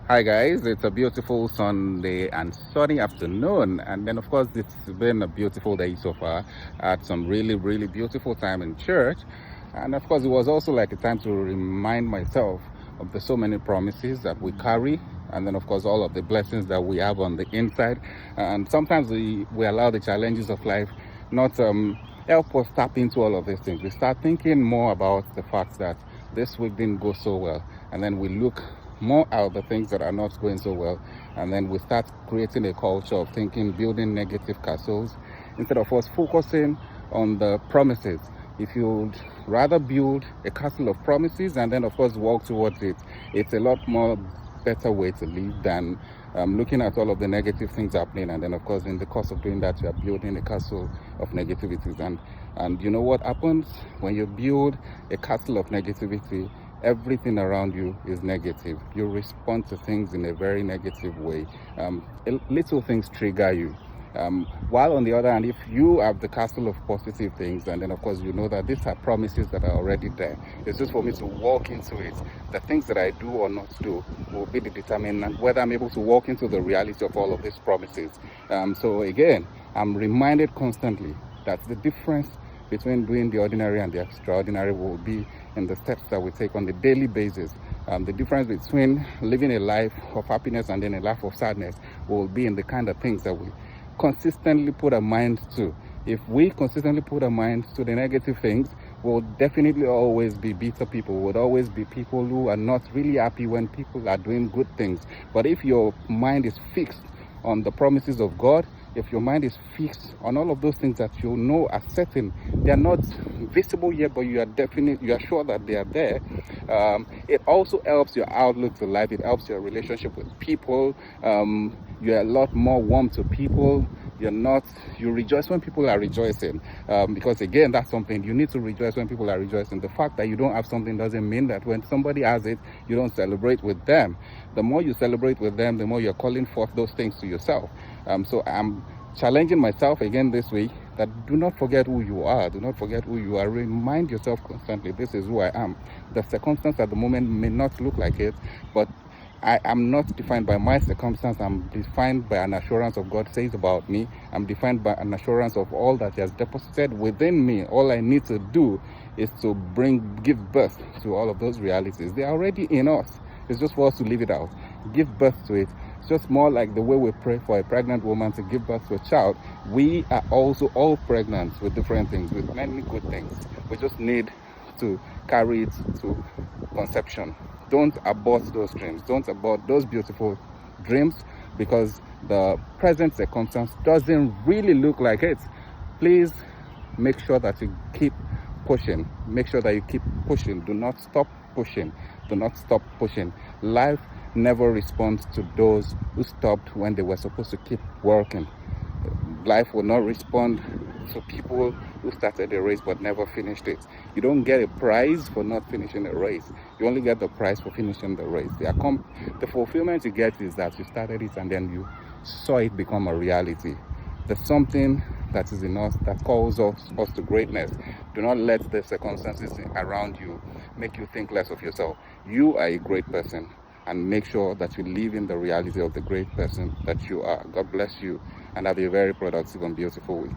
Hi guys, it's a beautiful Sunday and sunny afternoon, and then of course it's been a beautiful day so far. I had some really beautiful time in church, and of course it was also like a time to remind myself of the so many promises that we carry, and then of course all of the blessings that we have on the inside. And sometimes we allow the challenges of life not help us tap into all of these things. We start thinking more about the fact that this week didn't go so well, and then we look more out the things that are not going so well, and then we start creating a culture of thinking, building negative castles instead of us focusing on the promises. If you'd rather build a castle of promises and then of course walk towards it, it's a lot more better way to live than looking at all of the negative things happening, and then of course in the course of doing that you are building a castle of negativities. And you know what happens when you build a castle of negativity? Everything around you is negative. You respond to things in a very negative way. Little things trigger you. While on the other hand, if you have the castle of positive things, and then of course you know that these are promises that are already there, it's just for me to walk into it. The things that I do or not do will be the determinant whether I'm able to walk into the reality of all of these promises. So again, I'm reminded constantly that the difference between doing the ordinary and the extraordinary will be in the steps that we take on a daily basis. The difference between living a life of happiness and then a life of sadness will be in the kind of things that we consistently put our mind to. If we consistently put our minds to the negative things, we'll definitely always be bitter people. We'll always be people who are not really happy when people are doing good things. But if your mind is fixed on the promises of God, if your mind is fixed on all of those things that you know are certain, they are not visible yet, but you are sure that they are there. It also helps your outlook to life. It helps your relationship with people. You're a lot more warm to people. You rejoice when people are rejoicing, because again, that's something you need to rejoice when people are rejoicing. The fact that you don't have something doesn't mean that when somebody has it, you don't celebrate with them. The more you celebrate with them, the more you're calling forth those things to yourself. So I'm challenging myself again this week that do not forget who you are. Do not forget who you are. Remind yourself constantly, this is who I am. The circumstance at the moment may not look like it, but I am not defined by my circumstance. I'm defined by an assurance of God says about me. I'm defined by an assurance of all that He has deposited within me. All I need to do is to give birth to all of those realities. They are already in us. It's just for us to live it out. Give birth to it. It's just more like the way we pray for a pregnant woman to give birth to a child. We are also all pregnant with different things, with many good things. We just need to carry it to conception. Don't abort those dreams. Don't abort those beautiful dreams because the present circumstance doesn't really look like it. Please make sure that you keep pushing. Make sure that you keep pushing. Do not stop pushing. Do not stop pushing. Life never responds to those who stopped when they were supposed to keep working. Life will not respond to people who started a race but never finished it. You don't get a prize for not finishing a race. You only get the prize for finishing the race. The fulfillment you get is that you started it and then you saw it become a reality. There's something that is in us that calls us to greatness. Do not let the circumstances around you make you think less of yourself. You are a great person, and make sure that you live in the reality of the great person that you are. God bless you, and have a very productive and beautiful week.